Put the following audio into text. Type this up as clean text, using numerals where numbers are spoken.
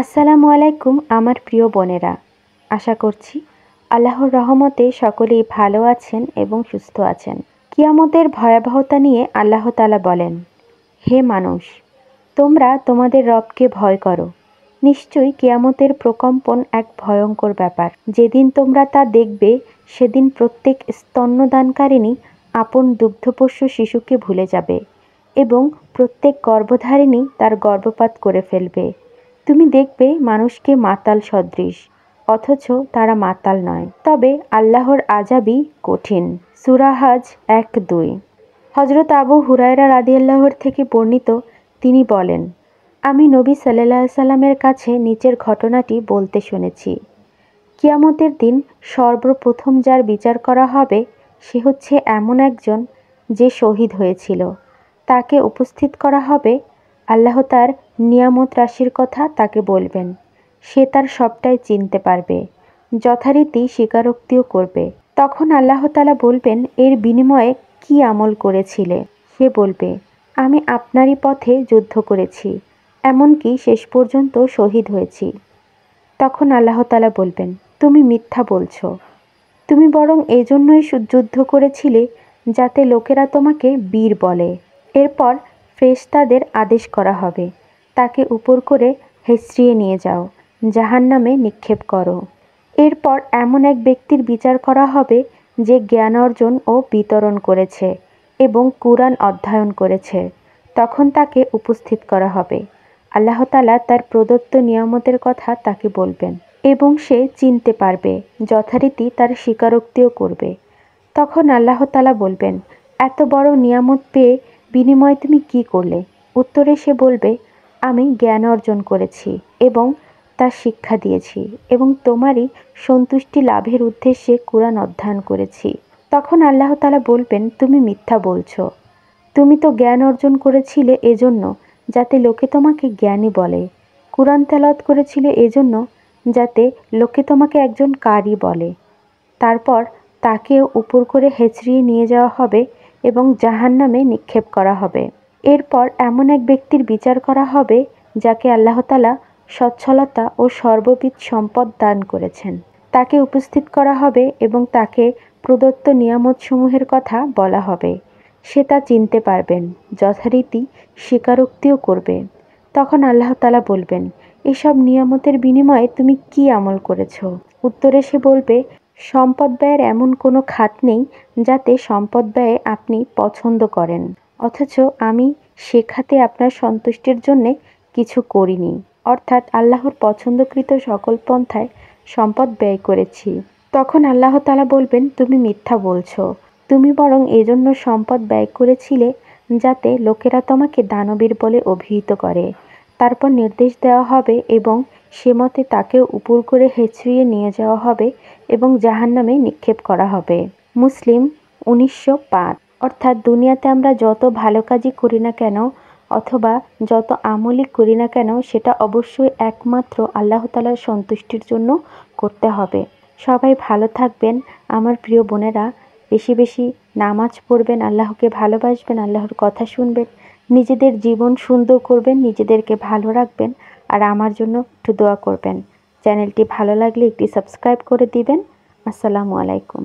আসসালামু আলাইকুম আমার প্রিয় বোনেরা, আশা করছি আল্লাহর রহমতে সকলেই ভালো আছেন এবং সুস্থ আছেন। কিয়ামতের ভয়াবহতা নিয়ে আল্লাহ তাআলা বলেন, হে মানুষ, তোমরা তোমাদের রবকে ভয় করো। নিশ্চয়ই কিয়ামতের প্রকম্পন এক ভয়ঙ্কর ব্যাপার। যেদিন তোমরা তা দেখবে সেদিন প্রত্যেক স্তন্যদানকারিণী আপন দুগ্ধপোষ্য শিশুকে ভুলে যাবে এবং প্রত্যেক গর্ভধারিণী তার গর্ভপাত করে ফেলবে। তুমি দেখবে মানুষকে মাতাল সদৃশ, অথচ তারা মাতাল নয়। তবে আল্লাহর আযাবই কঠিন। সূরা হজ ১-২। হযরত আবু হুরায়রা রাদিয়াল্লাহু থেকে বর্ণিত, তিনি বলেন, আমি নবী সাল্লাল্লাহু আলাইহি সাল্লামের কাছে নিচের ঘটনাটি বলতে শুনেছি। কিয়ামতের দিন সর্বপ্রথম যার বিচার করা হবে সে হচ্ছে এমন একজন যে শহীদ হয়েছিল। তাকে উপস্থিত করা হবে, আল্লাহ তার নিয়ামত রাশির কথা তাকে বলবেন। সে তার সবটাই চিনতে পারবে, যথারীতি স্বীকারোক্তিও করবে। তখন আল্লাহ তাআলা বলবেন, এর বিনিময়ে কি আমল করেছিলে? সে বলবে, আমি আপনারই পথে যুদ্ধ করেছি, এমনকি শেষ পর্যন্ত শহীদ হয়েছি। তখন আল্লাহ তাআলা বলবেন, তুমি মিথ্যা বলছো। তুমি বরং এজন্যই যুদ্ধ করেছিলে যাতে লোকেরা তোমাকে বীর বলে। এরপর ফেরেশতাদের আদেশ করা হবে, তাকে উপর করে হেঁচড়িয়ে নিয়ে যাও, জাহান্নামে নিক্ষেপ করো। এরপর এমন এক ব্যক্তির বিচার করা হবে যে জ্ঞান অর্জন ও বিতরণ করেছে এবং কুরআন অধ্যয়ন করেছে। তখন তাকে উপস্থিত করা হবে। আল্লাহ তাআলা তার প্রদত্ত নিয়ামতের কথা তাকে বলবেন এবং সে চিনতে পারবে, যথারীতি তার স্বীকারোক্তিও করবে। তখন আল্লাহ তাআলা বলবেন, এত বড় নিয়ামত পেয়ে বিনিময়ে তুমি কি করলে? উত্তরে সে বলবে, আমি জ্ঞান অর্জন করেছি এবং তার শিক্ষা দিয়েছি এবং তোমারই সন্তুষ্টি লাভের উদ্দেশ্যে কুরআন অধ্যয়ন করেছি। তখন আল্লাহ তাআলা বলবেন, তুমি মিথ্যা বলছো। তুমি তো জ্ঞান অর্জন করেছিলে এজন্য যাতে লোকে তোমাকে জ্ঞানী বলে, কুরআন তেলাওয়াত করেছিলে এজন্য যাতে লোকে তোমাকে একজন কারি বলে। তারপর তাকেও উপর করে হেঁচড়িয়ে নিয়ে যাওয়া হবে এবং জাহান্নামে নিক্ষেপ করা হবে। এরপর এমন এক ব্যক্তির বিচার করা হবে যাকে আল্লাহ তাআলা সচ্ছলতা ও সর্ববিধ সম্পদ দান করেছেন। তাকে উপস্থিত করা হবে এবং তাকে প্রদত্ত নিয়ামতসমূহের কথা বলা হবে। সে তা চিনতে পারবেন, যথারীতি স্বীকারোক্তিও করবে। তখন আল্লাহ তাআলা বলবেন, এসব নিয়ামতের বিনিময়ে তুমি কি আমল করেছো? উত্তরে সে বলবে, সম্পদ ব্যয়ের এমন কোনো খাত নেই যাতে সম্পদ ব্যয়ে আপনি পছন্দ করেন, অথচ আমি সে খাতে আপনার সন্তুষ্টির জন্যে কিছু করিনি। অর্থাৎ আল্লাহর পছন্দকৃত সকল পন্থায় সম্পদ ব্যয় করেছি। তখন আল্লাহ তাআলা বলবেন, তুমি মিথ্যা বলছো। তুমি বরং এজন্য সম্পদ ব্যয় করেছিলে যাতে লোকেরা তোমাকে দানবীর বলে অভিহিত করে। তারপর নির্দেশ দেওয়া হবে এবং সে মতে তাকেও উপর করে হেঁচড়িয়ে নিয়ে যাওয়া হবে এবং জাহান্নামে নিক্ষেপ করা হবে। মুসলিম 1905। অর্থাৎ দুনিয়াতে আমরা যত ভালো কাজই করি না কেন অথবা যত আমলই করি না কেন সেটা অবশ্যই একমাত্র আল্লাহ তাআলার সন্তুষ্টির জন্য করতে হবে। সবাই ভালো থাকবেন আমার প্রিয় বোনেরা। বেশি বেশি নামাজ পড়বেন, আল্লাহকে ভালোবাসবেন, আল্লাহর কথা শুনবেন, নিজেদের জীবন সুন্দর করবেন, নিজেদেরকে ভালো রাখবেন আর আমার জন্য একটু দোয়া করবেন। চ্যানেলটি ভালো লাগলে একটি সাবস্ক্রাইব করে দিবেন। আসসালামু আলাইকুম।